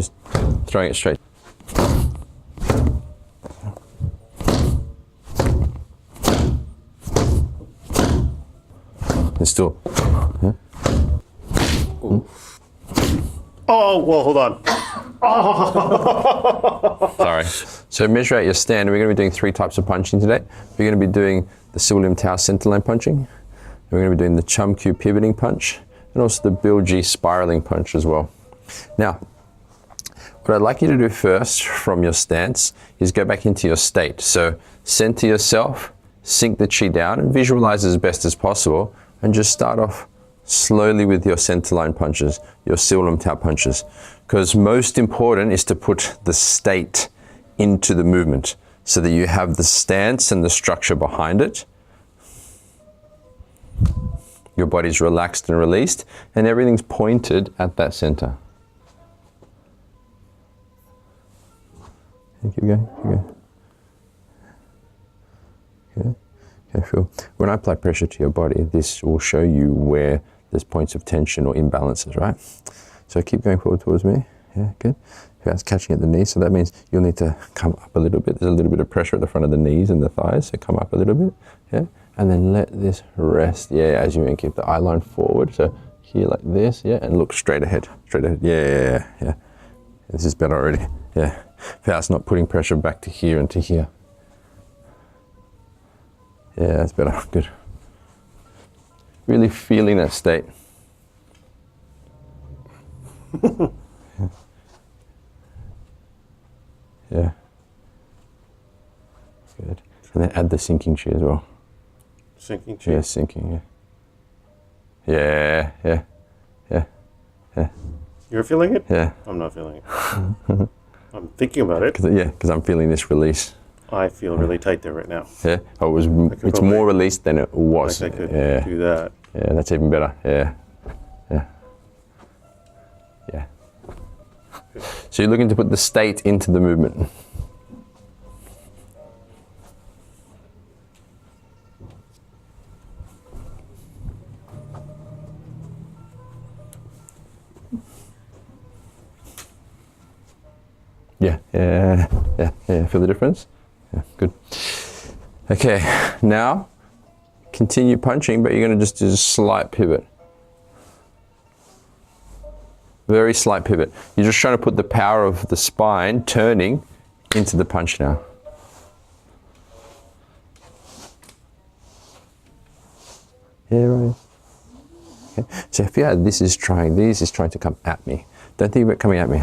just throwing it straight. And still. Yeah. Oh, well, hold on. Sorry. So measure out your stand. We're going to be doing 3 types of punching today. We're going to be doing the Silver Limb Tower centerline punching. And we're going to be doing the Chum Q pivoting punch, and also the Bill G spiraling punch as well. Now, what I'd like you to do first from your stance is go back into your state. So center yourself, sink the chi down, and visualize as best as possible, and just start off slowly with your centerline punches, your Silver Limb Tower punches. Because most important is to put the state into the movement so that you have the stance and the structure behind it. Your body's relaxed and released, and everything's pointed at that center. Keep going, keep going. Okay. Okay, feel. When I apply pressure to your body, this will show you where there's points of tension or imbalances, right? So keep going forward towards me. Yeah, good. That's catching at the knees, so that means you'll need to come up a little bit. There's a little bit of pressure at the front of the knees and the thighs, so come up a little bit. Yeah, and then let this rest. Yeah, as you keep the eye line forward. So here like this. Yeah, and look straight ahead. Straight ahead. Yeah. This is better already. Yeah. That's not putting pressure back to here and to here. Yeah, that's better. Good. Really feeling that state. Yeah. Good. And then add the sinking chi as well. Sinking chi? Yeah, sinking, yeah. Yeah. You're feeling it? Yeah. I'm not feeling it. I'm thinking about it. Because I'm feeling this release. I feel really tight there right now. Yeah. Oh, it's more released than it was. I could yeah. do that. Yeah, that's even better. Yeah. So you're looking to put the state into the movement. Yeah. Feel the difference? Yeah, good. Okay, now continue punching, but you're going to just do a slight pivot. Very slight pivot. You're just trying to put the power of the spine turning into the punch now. Yeah, right. Okay. So if this is trying to come at me. Don't think about coming at me.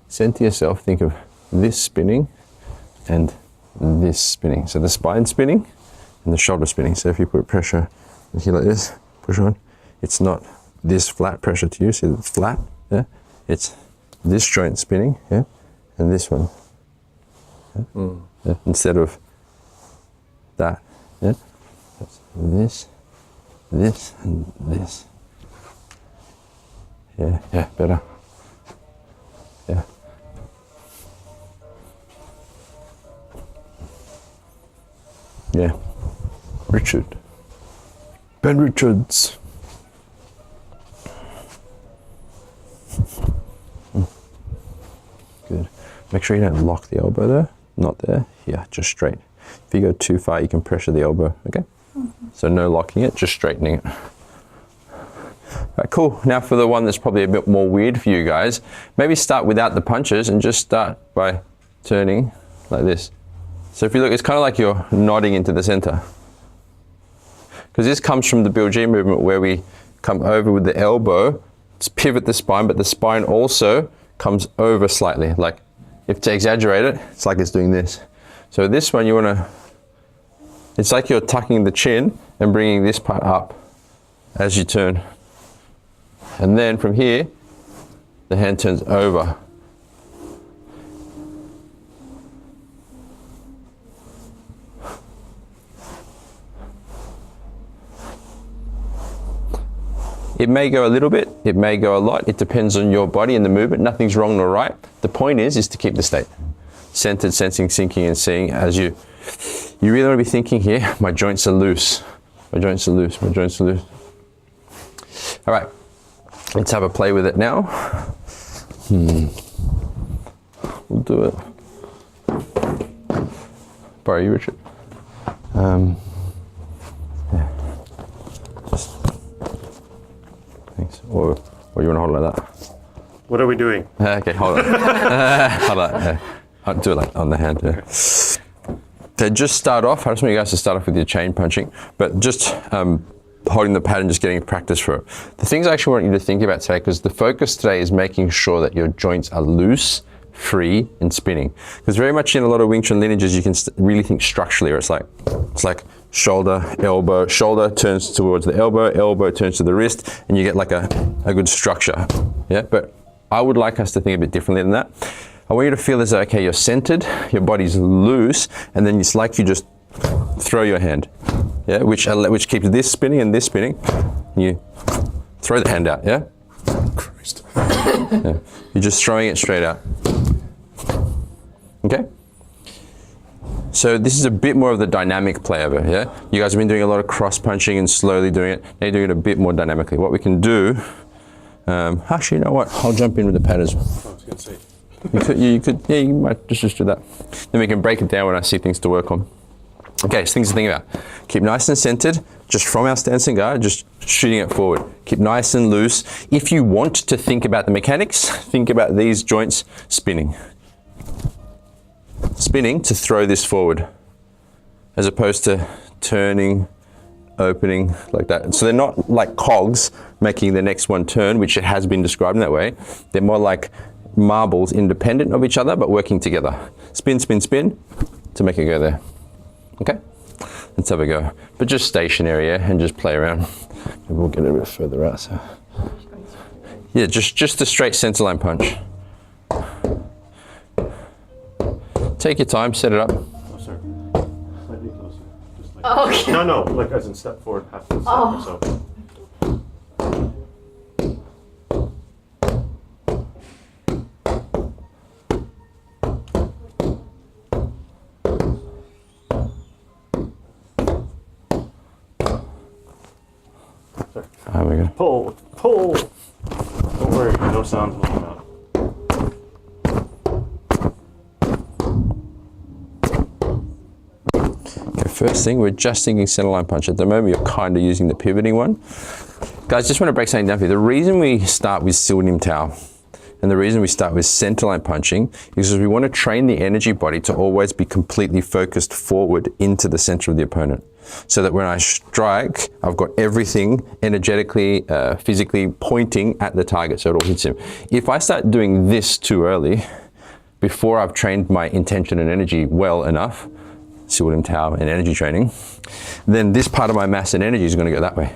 Center yourself, think of this spinning and this spinning. So the spine spinning and the shoulder spinning. So if you put pressure here like this, push on, it's not this flat pressure to you, see it's flat, yeah? It's this joint spinning, yeah? And this one. Yeah? Yeah? Instead of that, yeah? That's this, and this. Yeah, better. Yeah. Yeah. Ben Richards. Good. Make sure you don't lock the elbow there. Not there. Yeah, just straight. If you go too far, you can pressure the elbow, okay? So no locking it, just straightening it. Right, cool. Now for the one that's probably a bit more weird for you guys, maybe start without the punches and just start by turning like this. So if you look, it's kind of like you're nodding into the center. Because this comes from the Bill G movement where we come over with the elbow, pivot the spine, but the spine also comes over slightly. Like, if to exaggerate it, it's like it's doing this. So this one, you want to, it's like you're tucking the chin and bringing this part up as you turn. And then from here, the hand turns over. It may go a little bit, it may go a lot. It depends on your body and the movement. Nothing's wrong nor right. The point is to keep the state. Centered, sensing, sinking, and seeing as you really want to be thinking here, my joints are loose. My joints are loose, my joints are loose. All right, let's have a play with it now. do it. Borrow you, Richard. Yeah. Just, thanks. Or you want to hold it like that? What are we doing? Okay, hold on. Hold on. I'll do it like on the hand. Yeah. So just start off. I just want you guys to start off with your chain punching, but just holding the pad and just getting practice for it. The things I actually want you to think about today, because the focus today is making sure that your joints are loose, free, and spinning. Because very much in a lot of Wing Chun lineages, you can really think structurally, or it's like shoulder, elbow, shoulder turns towards the elbow, elbow turns to the wrist, and you get like a good structure. Yeah, but I would like us to think a bit differently than that. I want you to feel as though, okay, you're centered, your body's loose, and then it's like you just throw your hand, yeah, which keeps this spinning and this spinning. You throw the hand out, yeah? Christ. Yeah. You're just throwing it straight out. Okay? So this is a bit more of the dynamic play over, yeah? You guys have been doing a lot of cross punching and slowly doing it. Now you're doing it a bit more dynamically. What we can do, actually, you know what? I'll jump in with the pad as well. I was going to say. You might just do that. Then we can break it down when I see things to work on. Okay, so things to think about. Keep nice and centered, just from our stance and guard, just shooting it forward. Keep nice and loose. If you want to think about the mechanics, think about these joints spinning. Spinning to throw this forward, as opposed to turning, opening like that. So they're not like cogs making the next one turn, which it has been described in that way. They're more like marbles independent of each other, but working together. Spin, spin, spin to make it go there. Okay, let's have a go. But just stationary, yeah, and just play around. Maybe we'll get a bit further out. So. Yeah, just a straight center line punch. Take your time, set it up. Oh, sorry. Slightly closer. Just like Okay. No, like as in step forward, half a step or so. There we go. Pull. Don't worry, no sound will come out. Okay, first thing, we're just thinking centerline punch. At the moment, you're kind of using the pivoting one. Guys, just want to break something down for you. The reason we start with Silnim Tao and the reason we start with centerline punching is because we want to train the energy body to always be completely focused forward into the center of the opponent. So that when I strike, I've got everything energetically, physically pointing at the target so it all hits him. If I start doing this too early, before I've trained my intention and energy well enough, Silnim Tao and energy training, then this part of my mass and energy is going to go that way.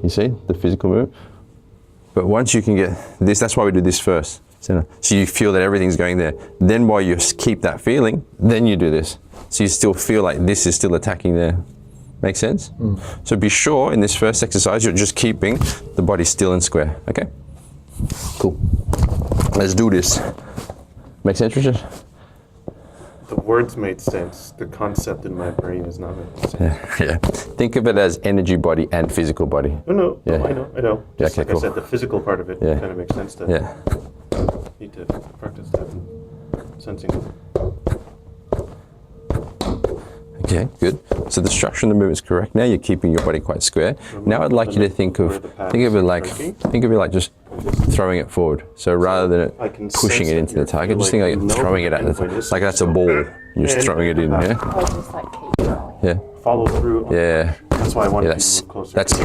You see the physical move? But once you can get this, that's why we do this first. So you feel that everything's going there. Then while you keep that feeling, then you do this. So you still feel like this is still attacking there. Make sense? So be sure in this first exercise, you're just keeping the body still and square, okay? Cool. Let's do this. Make sense, Richard? The words made sense. The concept in my brain is not making sense. Yeah. Think of it as energy body and physical body. No, Yeah. I know. Yeah, Just okay, like cool. I said, the physical part of it Yeah. kind of makes sense to Yeah. need to practice that and sensing. Okay, good. So the structure and the movement is correct. Now you're keeping your body quite square. Now I'd like you to think of it like just throwing it forward. So rather than I can pushing sense it it. into the You target, just feel think like like you throwing know it at the when target. this Like that's a ball. You're just and throwing it in, yeah? Or just like keep going. Yeah. Follow through. Yeah. That's why I wanted Yeah, you that's to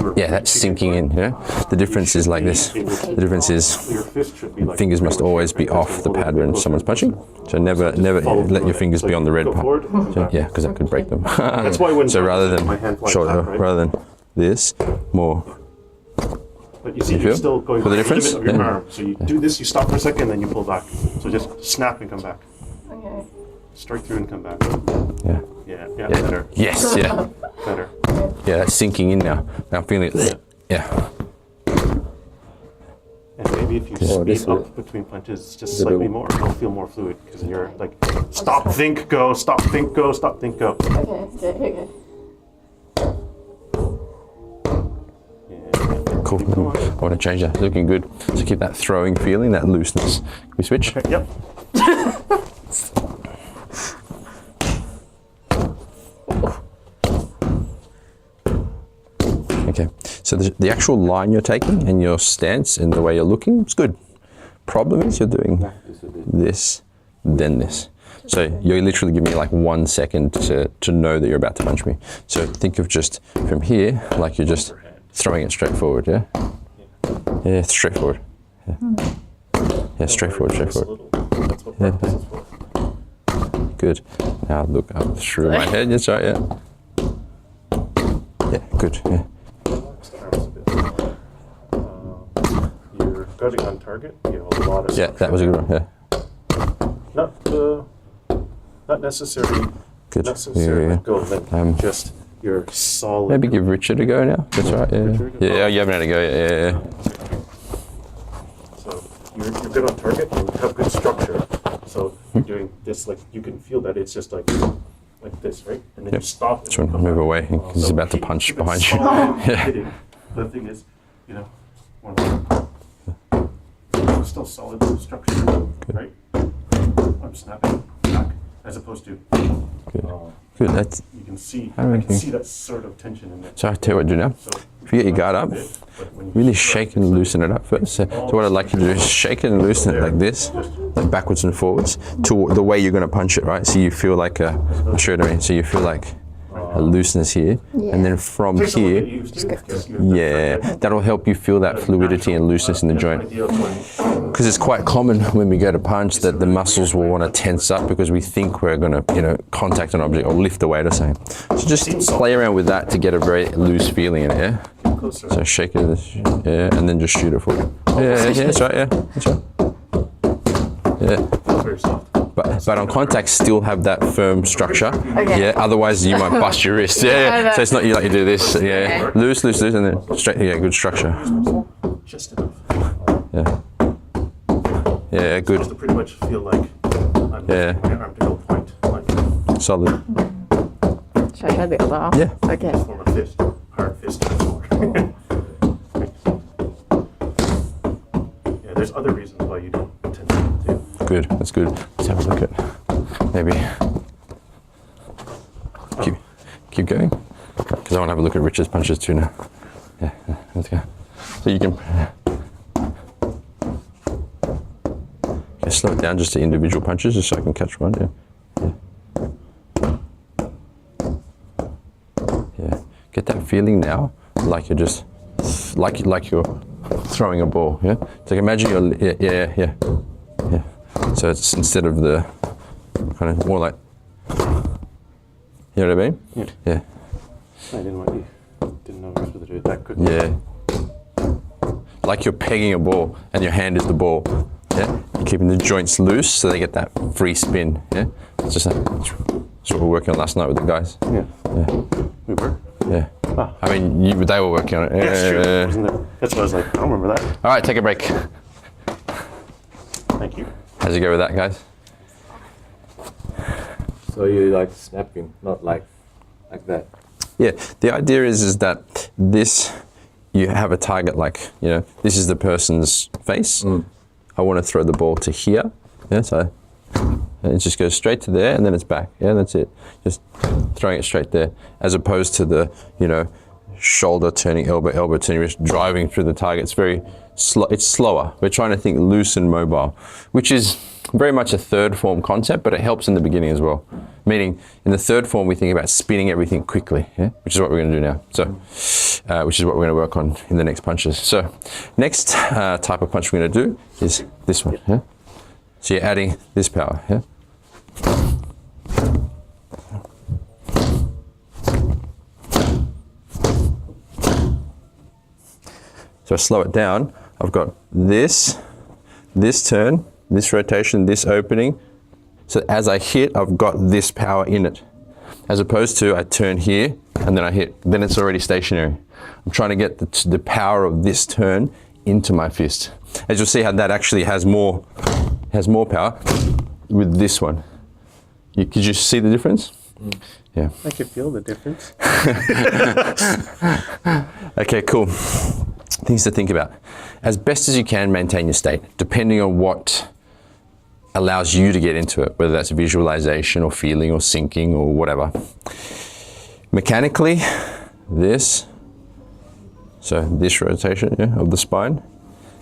move closer. that's sinking in, yeah? The difference is like this. The difference is Your fist should be like fingers must always be off the pad when someone's punching. So never let your fingers be on the red part. So, yeah, because that could break them. That's why when So rather my hand than flies shoulder, back, right? rather than this, more. But you see, You you're feel? still going Feel the through difference? of your Yeah. arm. So you do this, you stop for a second, then you pull back. So just snap and come back. Okay. Strike through and come back. Yeah. Yeah, Yeah. better. Yes, yeah. Better. Yeah, that's sinking in now. Now I'm feeling it. Yeah. And maybe if you speed up between punches just slightly more, it'll feel more fluid because you're like, stop, think, go, stop, think, go, stop, think, go. Okay. Yeah. Cool. I want to change that. It's looking good. So keep that throwing feeling, that looseness. Can we switch? Okay, yep. So the actual line you're taking and your stance and the way you're looking, it's good. Problem is you're doing this, then this. So you're literally giving me like 1 second to know that you're about to punch me. So think of just from here, like you're just throwing it straight forward, yeah? Yeah, straight forward. Yeah, straight forward, straight forward. That's what practice is for. Good. Now look up through my head, that's right, yeah. Yeah, good, yeah. Relax the arms a bit. You're gutting on target. You have a lot of Yeah, that was a good one, yeah. Not necessarily. Good. Necessarily Yeah. go limp. Just you're solid. Maybe give Richard a go now, that's right, yeah. Yeah, you haven't had a go, yeah. So you're good on target and you have good structure. So you're doing this, like you can feel that it's just like this, right? And then you stop. Just want to move away because he's about to punch behind you. Yeah. The thing is, you know, still solid structure, right? I'm snapping back as opposed to. Good, that's, You can see. I don't I can think- see that sort of tension in there. so I'll tell you what to do now. So If you get your guard up, really shake and loosen it up first. So what I'd like you to do is shake it and loosen it like this, like backwards and forwards, to the way you're going to punch it, right? So you feel like I'll show it to me. So you feel like a looseness here, and then from here, yeah, that'll help you feel that fluidity and looseness in the joint. Because it's quite common when we go to punch that the muscles will want to tense up because we think we're going to, contact an object or lift a weight or something. So just play around with that to get a very loose feeling in it, yeah? So shake it, yeah, and then just shoot it forward. Yeah, that's right, yeah, that's right. Yeah. Very soft. But on contact, still have that firm structure. Okay. Yeah. Otherwise, you might bust your wrist. Yeah. So it's not you like you do this. Yeah. Loose, loose, loose, and then straight. Yeah. Good structure. Just enough. Yeah. Yeah. Supposed to Good. pretty much feel like I'm Yeah. my arm to go point. Like Solid. Should I try the other arm? Yeah. Okay. form a fist. Hard fist to the floor. Yeah, there's other reasons why you don't tend to. Good. That's good. Let's have a look at maybe. Keep going. Because I want to have a look at Richard's punches too now. Yeah. Let's go. So you can. Okay, slow it down just to individual punches, just so I can catch one. Yeah. Yeah. Get that feeling now, like you're just, like you're throwing a ball. Yeah. So imagine you're. Yeah. So it's instead of the kind of more like. You know what I mean? Yeah. Yeah. I didn't know you were supposed to do it that quickly. Yeah. Like you're pegging a ball and your hand is the ball. Yeah. You're keeping the joints loose so they get that free spin. Yeah. It's just like, that's what we were working on last night with the guys. Yeah. Yeah. We were. Yeah. Ah. I mean, they were working on it. Yeah, it's true. Yeah. Wasn't it? That's why I was like, I don't remember that. All right, take a break. Thank you. How's it go with that, guys? So you like snapping, not like that. Yeah, the idea is that this, you have a target like, this is the person's face. I want to throw the ball to here. Yeah, so it just goes straight to there and then it's back. Yeah, that's it. Just throwing it straight there. As opposed to the, shoulder turning, elbow turning, wrist driving through the target. It's very slow. It's slower. We're trying to think loose and mobile, which is very much a third form concept, but it helps in the beginning as well. Meaning, in the third form, we think about spinning everything quickly, yeah? Which is what we're going to do now. So, which is what we're going to work on in the next punches. So, next type of punch we're going to do is this one. Yeah? So you're adding this power. Yeah. So I slow it down. I've got this turn, this rotation, this opening. So as I hit, I've got this power in it. As opposed to I turn here and then I hit, then it's already stationary. I'm trying to get the power of this turn into my fist. As you'll see how that actually has more power with this one. Could you see the difference? Yeah. I can feel the difference. Okay, cool. Things to think about. As best as you can, maintain your state, depending on what allows you to get into it, whether that's visualization or feeling or syncing or whatever. Mechanically, this, So this rotation of the spine,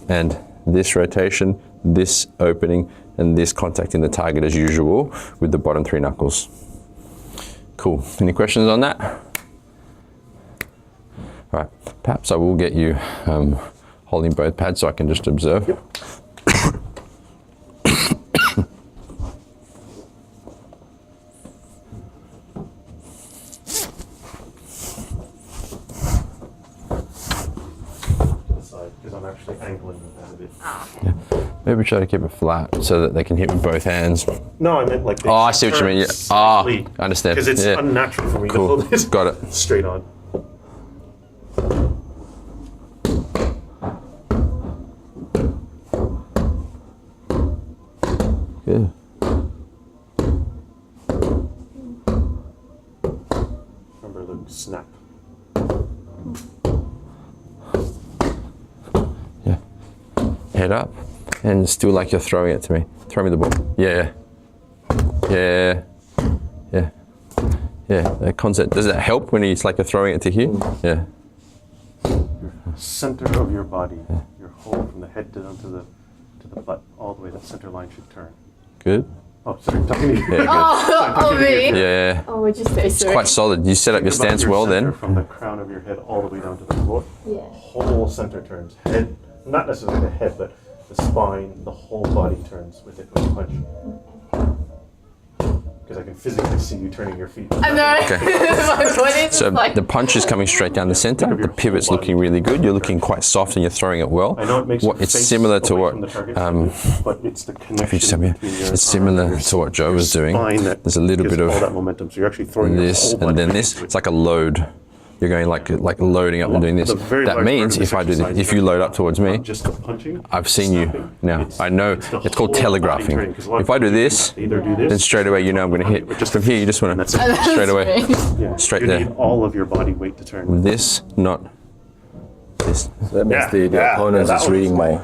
and this rotation, this opening, and this contacting the target as usual with the bottom 3 knuckles. Cool. Any questions on that? All right. Perhaps I will get you holding both pads so I can just observe. Yep. Because I'm actually angling that a bit. Yeah. Maybe try to keep it flat so that they can hit with both hands. No, I meant like they I see what you mean. Yeah. I understand. Because it's unnatural for me to hold this Got it. straight on. Good. Remember the snap. Yeah. Head up, and still like you're throwing it to me. Throw me the ball. Yeah. Yeah. Yeah. Yeah. That concept. Does that help when it's like you're throwing it to here? Yeah. Center of your body, your whole from the head down to the butt, all the way. That center line should turn. Good. Oh, sorry, talking to you. Yeah, good. Oh, me? Yeah. Oh, would you say so? Quite solid. You set up your Think about stance your well center then. From the crown of your head all the way down to the floor. Yeah. Whole center turns. Head, not necessarily the head, but the spine, the whole body turns with it when you punch. Because I can physically see you turning your feet. I know. My body's So like... the punch is coming straight down the center. The pivot's looking really good. You're looking quite soft and you're throwing it well. I know it makes It's similar to what but it's the connection. if you just have me, between your it's similar arm, to what Joe your was doing. spine that There's a little gives bit all of that momentum. So you're actually throwing this your whole and then body this. into it. It's like a load. You're going like loading up and doing this. The very That large means part of if I do this this, exercise if you load up towards me, not just the punching, I've seen you snapping. now. I know the it's called whole telegraphing. body training, 'cause a lot If of I do people this, either do this, then straight away you know I'm going to hit. or just From here, you just want and to that's it. straight away. Yeah, Straight you there. need all of your body weight to turn. This, not this. So that means Yeah, the yeah, opponent that is one. reading my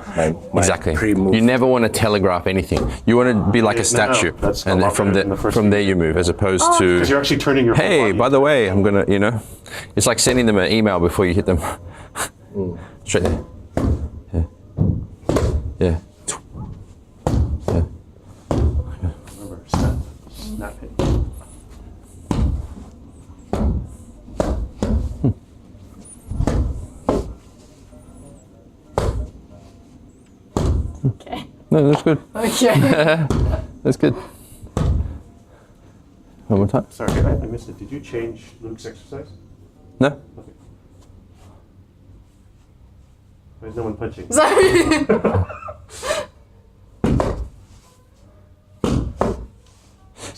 Exactly. pre-move. You never want to telegraph anything. You want to be like a No, statue, that's a and then lot from better than the first from thing there you you move, as opposed Because to you're actually turning your whole hey, body. by the way, I'm gonna, it's like sending them an email before you hit them. Straight there. Yeah. Yeah. Yeah. Remember, snap hit. Okay. No, that's good. Okay. That's good. One more time. Sorry, I missed it. Did you change Luke's exercise? No. Okay. There's no one punching. Sorry.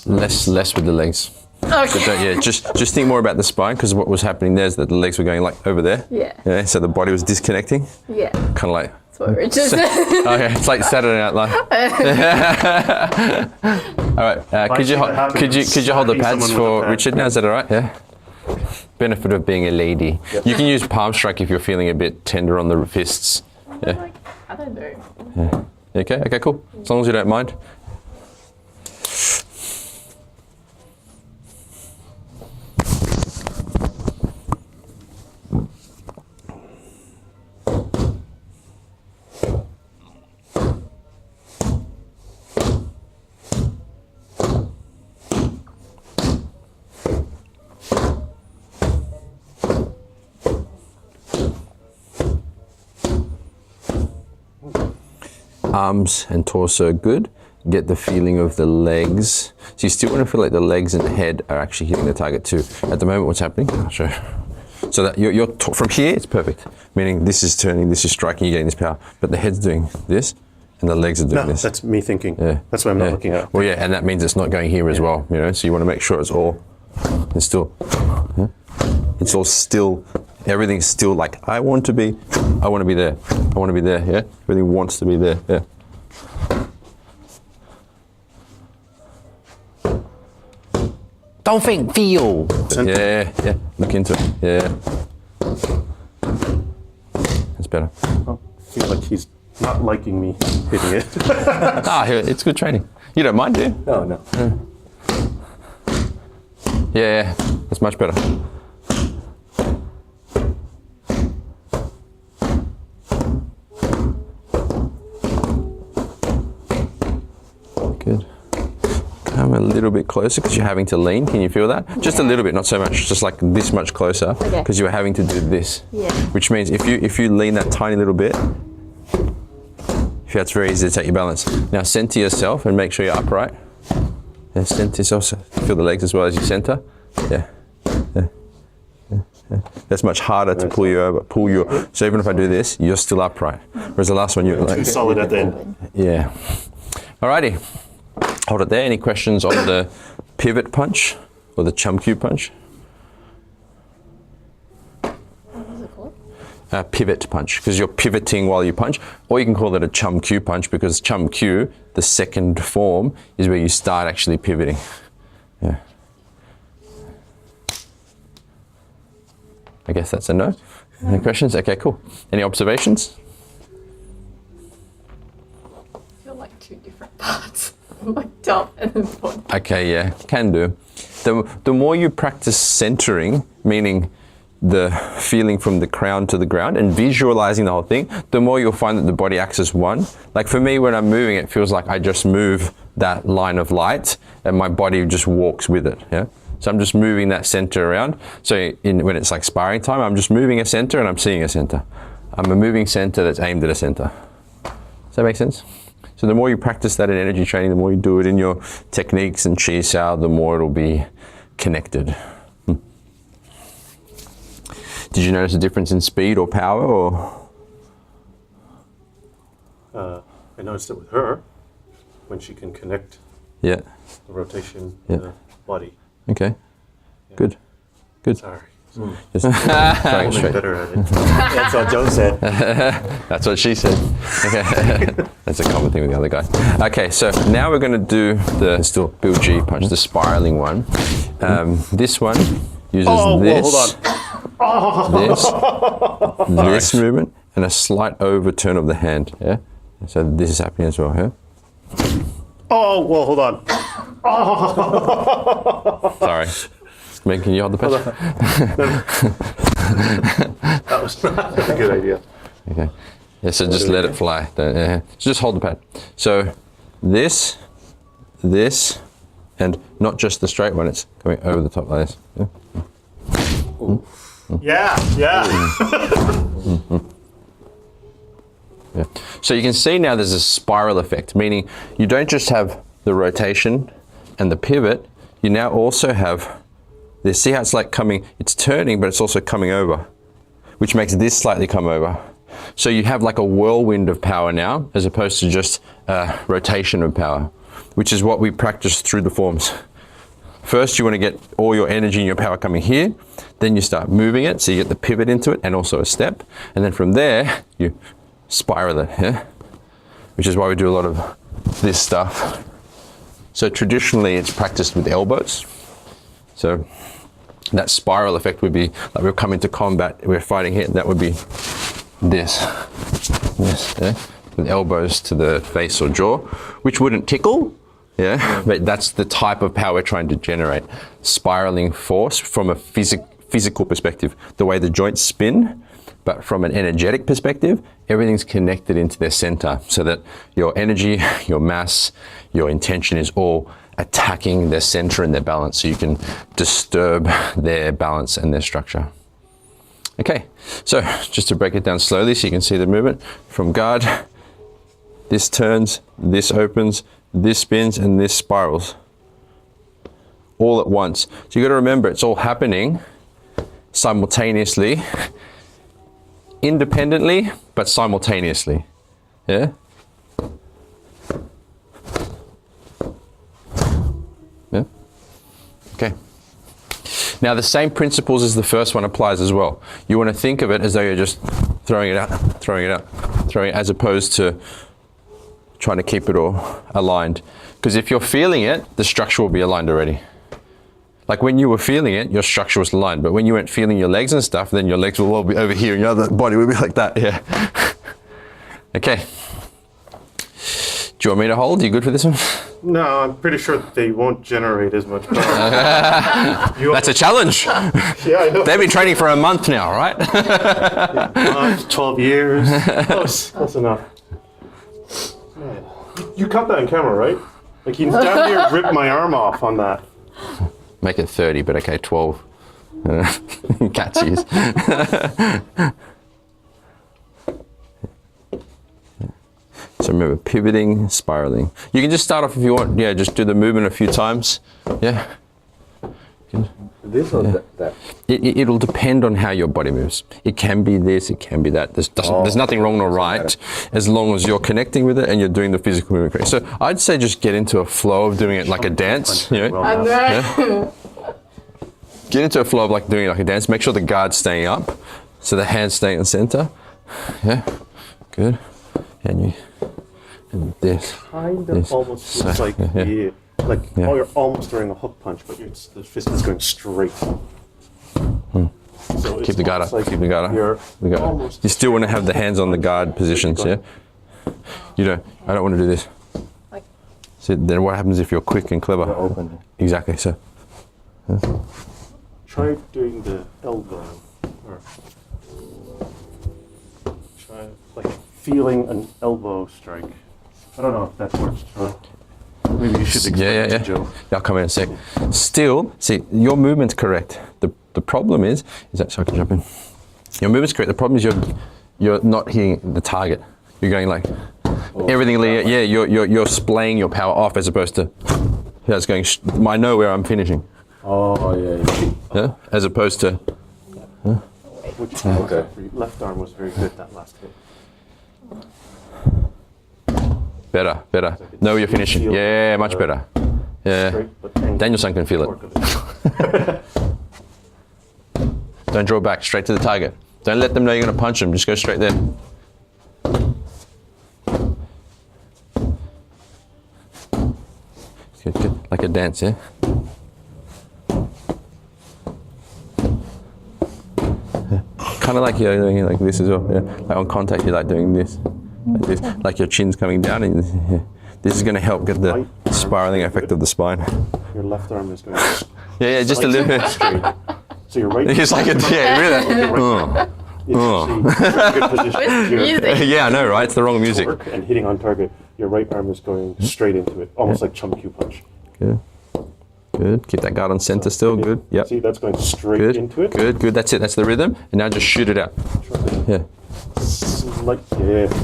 Less with the legs. So Okay. don't, just think more about the spine, because what was happening there is that the legs were going like over there. Yeah. Yeah. So the body was disconnecting, Yeah. kind of like. That's what Richard said. Okay, it's like Saturday Night Live. All right, could you hold the pads for Richard now? Is that all right? Yeah. Benefit of being a lady. Yep. You can use palm strike if you're feeling a bit tender on the fists. Yeah. I don't know. Okay. Okay. Cool. As long as you don't mind. Arms and torso good. Get the feeling of the legs. So you still want to feel like the legs and the head are actually hitting the target too. At the moment, what's happening? I'll show you. So that you're from here, it's perfect. Meaning this is turning, this is striking, you're getting this power. But the head's doing this, and the legs are doing No, this. that's me thinking. Yeah. That's why I'm not Yeah. looking at. Well, yeah, and that means it's not going here as well. So you want to make sure it's all. It's still. Yeah? It's all still. Everything's still like I want to be there. I want to be there. Yeah. Everything wants to be there. Yeah. Don't think, feel. Yeah. Look into it. Yeah. That's better. Oh, I feel like he's not liking me hitting it. It's good training. You don't mind, do you? No. Yeah. That's much better. Good. Come a little bit closer because you're having to lean. Can you feel that? Just a little bit, not so much. Just like this much closer because you were having to do this. Yeah. Which means if you lean that tiny little bit, it's very easy to take your balance. Now center yourself and make sure you're upright. Yeah, center yourself. So feel the legs as well as you center. Yeah. That's much harder to pull you over. So even if I do this, you're still upright. Whereas the last one, you're like... Too solid at the end. Yeah. Alrighty. Hold it there. Any questions on the pivot punch or the chum-cue punch? What was it called? Pivot punch, because you're pivoting while you punch. Or you can call it a chum-cue punch, because chum-cue, the second form, is where you start actually pivoting. Yeah. I guess that's a no. Any questions? Okay, cool. Any observations? I feel like two different parts. Like top and then bottom. Okay, yeah, can do. The more you practice centering, meaning the feeling from the crown to the ground and visualizing the whole thing, the more you'll find that the body acts as one. Like for me, when I'm moving, it feels like I just move that line of light and my body just walks with it, yeah? So I'm just moving that center around. So when it's like sparring time, I'm just moving a center and I'm seeing a center. I'm a moving center that's aimed at a center. Does that make sense? So the more you practice that in energy training, the more you do it in your techniques and chi sao, the more it'll be connected. Did you notice a difference in speed or power, or? I noticed it with her when she can connect Yeah. the rotation Yeah. in the body. Okay. Good. Good. Sorry. Just throwing it straight. Better at it. That's what Joe said. That's what she said. Okay. That's a common thing with the other guy. Okay, so now we're going to do the still Bill G punch, the spiraling one. This one uses this, this movement, and a slight overturn of the hand. Yeah. So this is happening as well. Yeah. Oh, well, hold on. Sorry. Can you hold the pad? That was not a good idea. Okay. Yeah, so just let it fly. So just hold the pad. So this, and not just the straight one, it's coming over the top like this. Yeah? Yeah. Yeah. So you can see now there's a spiral effect, meaning you don't just have the rotation and the pivot, you now also have this. See how it's like coming, it's turning, but it's also coming over, which makes this slightly come over. So you have like a whirlwind of power now, as opposed to just a rotation of power, which is what we practice through the forms. First, you want to get all your energy and your power coming here, then you start moving it, so you get the pivot into it and also a step, and then from there, you spiral it, yeah? Which is why we do a lot of this stuff. So traditionally, it's practiced with elbows. So that spiral effect would be like we're coming to combat, we're fighting here, that would be this, yeah? With elbows to the face or jaw, which wouldn't tickle, yeah? But that's the type of power we're trying to generate. Spiraling force from a physical perspective, the way the joints spin, but from an energetic perspective, everything's connected into their center so that your energy, your mass, your intention is all attacking their center and their balance, so you can disturb their balance and their structure. Okay, so just to break it down slowly so you can see the movement. From guard, this turns, this opens, this spins, and this spirals. All at once. So you got to remember, it's all happening simultaneously, independently, but simultaneously. Yeah? Yeah? Okay. Now the same principles as the first one applies as well. You want to think of it as though you're just throwing it out, as opposed to trying to keep it all aligned. Because if you're feeling it, the structure will be aligned already. Like when you were feeling it, your structure was aligned, but when you weren't feeling your legs and stuff, then your legs will all be over here and your other body will be like that, yeah. Okay. Do you want me to hold? Are you good for this one? No, I'm pretty sure that they won't generate as much power. That's a challenge. Yeah, I know. They've been training for a month now, right? 12 years. Close enough. Man. You caught that on camera, right? Like you damn near ripped my arm off on that. Make it 30, but okay, 12. Catchies. So remember, pivoting, spiraling. You can just start off if you want. Yeah, just do the movement a few times. Yeah. This or that? It'll depend on how your body moves. It can be this, it can be that. There's nothing wrong or right as long as you're connecting with it and you're doing the physical movement correct. So I'd say just get into a flow of doing it like a dance. You know? I know. Yeah. Get into a flow of like doing it like a dance. Make sure the guard's staying up, so the hands stay in center. Yeah, good. And this. Kind of almost looks like oh, you're almost throwing a hook punch, but the fist is going straight. So Keep the guard up. like Keep the guard up. You still want to have the hands on the guard positions. Yeah. You don't. I don't want to do this. Like. So then, what happens if you're quick and clever? You're open. Exactly. So. Try doing the elbow, or try like feeling an elbow strike. I don't know if that works. Maybe you should explain it to Joe. Yeah, I'll come in a sec. Still, see, your movement's correct. The problem is that, so I can jump in. Your movement's correct. The problem is you're not hitting the target. You're going like everything. Yeah, you're splaying your power off as opposed to it's going. I know where I'm finishing. Oh, yeah. Yeah, as opposed to. Which okay. Left arm was very good that last hit. Better. Know you're finishing. Yeah, much better. Yeah. Danielson can feel it. Don't draw back, straight to the target. Don't let them know you're going to punch them, just go straight there. Good. Like a dance, yeah? Kind of like you're doing it like this as well, yeah? Like on contact, you're like doing this. Like this, like your chin's coming down, and this is going to help get the spiraling effect of the spine. Your left arm is going. Yeah, just a little bit straight. So you're right. It's like really. Good position. Yeah, I know, right? It's the wrong music. And hitting on target, your right arm is going straight into it, almost like chum Q punch. Good. Keep that guard on center still. Good. Yep. See, that's going straight into it. Good. That's it. That's the rhythm. And now just shoot it out. Yeah. Yeah.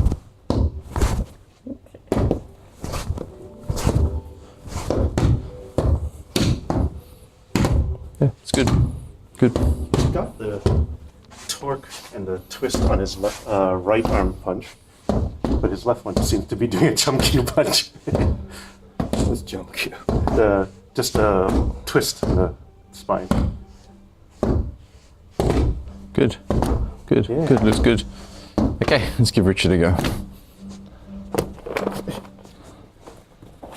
Yeah, it's good. He's got the torque and the twist on his right arm punch, but his left one seems to be doing a jump cue punch. What's jump cue? Just a twist in the spine. Good. Looks good. Okay, let's give Richard a go.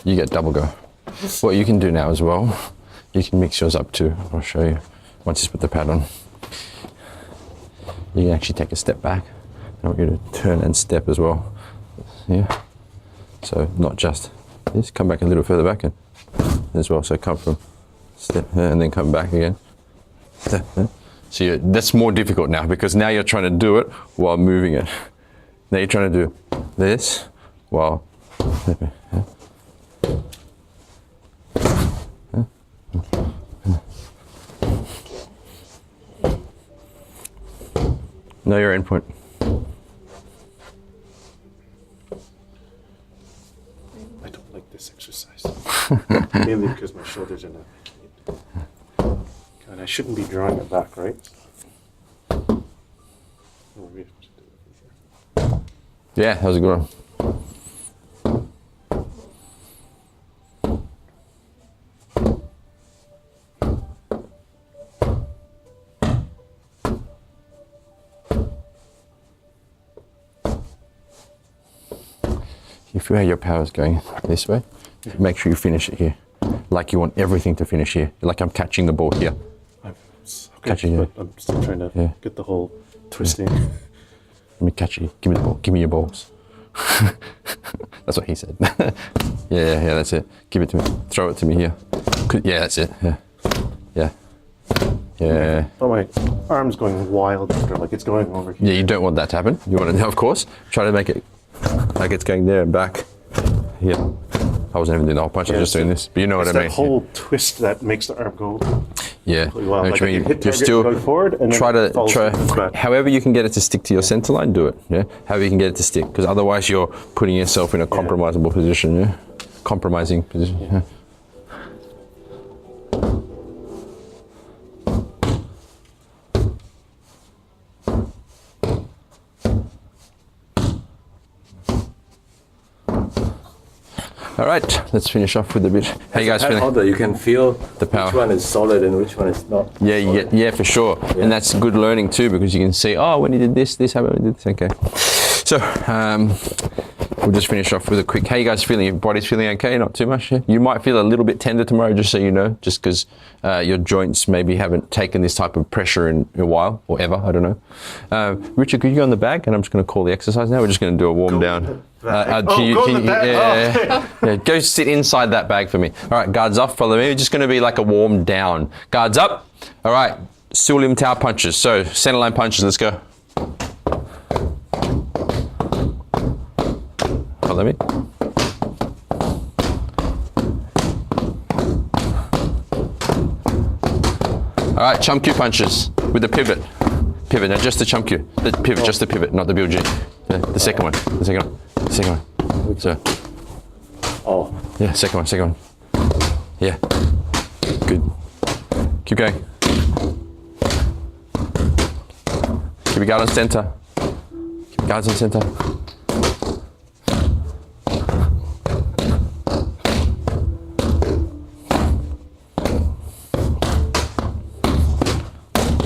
You get double go. What you can do now as well, you can mix yours up too. I'll show you once you put the pad on. You can actually take a step back. I want you to turn and step as well. Yeah. So not just this, come back a little further back and as well. So come from step and then come back again. Step. So that's more difficult now because now you're trying to do it while moving it. Now you're trying to do this while stepping. Know your endpoint. I don't like this exercise. Mainly because my shoulders are not making it. And I shouldn't be drawing it back, right? Yeah, that was a good one. You feel how your power is going this way? Make sure you finish it here. Like you want everything to finish here. Like I'm catching the ball here. Catching but I'm still trying to get the whole twisting. Let me catch you. Give me the ball. Give me your balls. That's what he said. yeah, that's it. Give it to me. Throw it to me here. Yeah, that's it. Yeah. Oh, my arm's going wild after, like it's going over here. Yeah, you don't want that to happen. You want to, of course, try to make it like it's going there and back. Here. I wasn't even doing the whole punch, I was just doing this. But you know what I mean. That whole twist that makes the arm go. Yeah. Well, Which like mean, you hit you're target, still going forward, and then try it falls to back. however you can get it to stick to your center line, do it. Yeah. However you can get it to stick, because otherwise you're putting yourself in a compromisable position. Yeah. Compromising position. Yeah. All right, let's finish off with a bit. How you guys feeling? Holder, you can feel The power. which one is solid and which one is not. Yeah, you get, yeah, for sure. Yeah. And that's good learning too, because you can see, oh, when he did this happened, when he did this. Okay. So, we'll just finish off with a quick, how you guys feeling? Your body's feeling okay? Not too much? Yeah? You might feel a little bit tender tomorrow, just so you know, just because your joints maybe haven't taken this type of pressure in a while, or ever, I don't know. Richard, could you go on the bag? And I'm just going to call the exercise now. We're just going to do a warm down. Yeah, go sit inside that bag for me. All right, guards off, follow me. We're just going to be like a warm down. Guards up. All right, Sulim Tau punches. So, center line punches, let's go. Follow me. All right, chum Q punches with the pivot. Pivot, now just the chum Q. The pivot, just the pivot, not the BLG. The second one, the second one, the second one. So, Oh, yeah, second one. Yeah, good. Keep going. Keep your guard on center. Keep your guards on center.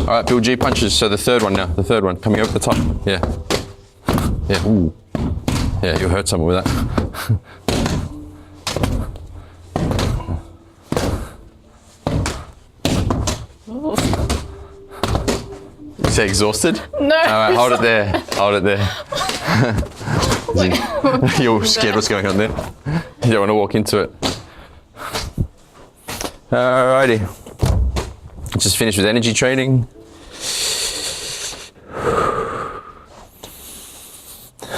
All right, Bill G punches. So the third one now. The third one coming over the top. Yeah. Yeah. Ooh. Yeah, you'll hurt someone with that. You say exhausted? No. All right, hold it there. Hold it there. You're scared what's going on there. You don't want to walk into it. Alrighty. Just finished with energy training.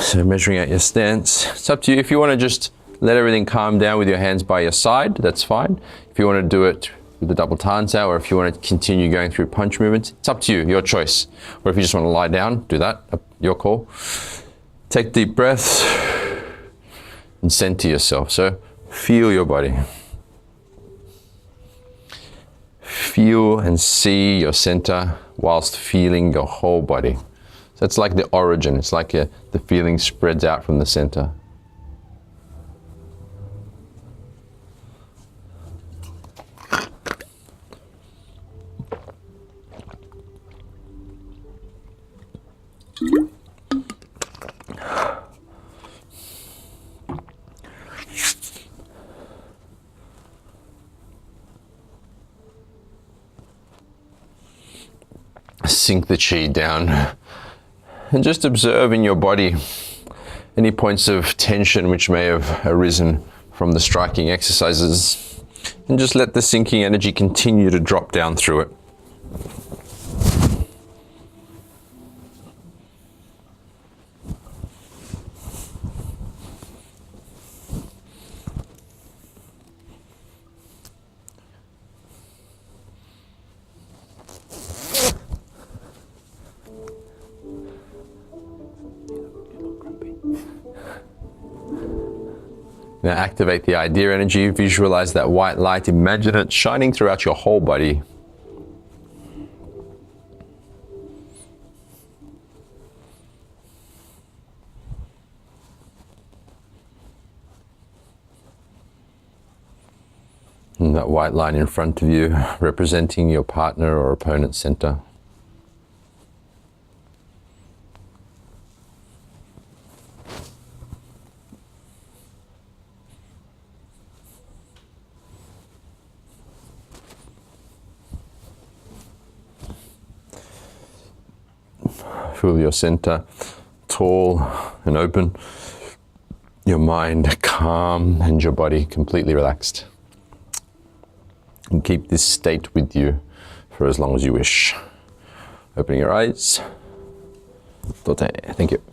So measuring out your stance. It's up to you. If you want to just let everything calm down with your hands by your side, that's fine. If you want to do it with the double tanza, or if you want to continue going through punch movements, it's up to you, your choice. Or if you just want to lie down, do that, your call. Take deep breaths and center yourself. So feel your body. Feel and see your center whilst feeling your whole body. So it's like the origin, it's like the feeling spreads out from the center. Sink the chi down and just observe in your body any points of tension which may have arisen from the striking exercises, and just let the sinking energy continue to drop down through it. Now activate the idea energy, visualize that white light, imagine it shining throughout your whole body. And that white line in front of you representing your partner or opponent's center. Feel your center tall and open, your mind calm and your body completely relaxed. And keep this state with you for as long as you wish. Opening your eyes. Thank you.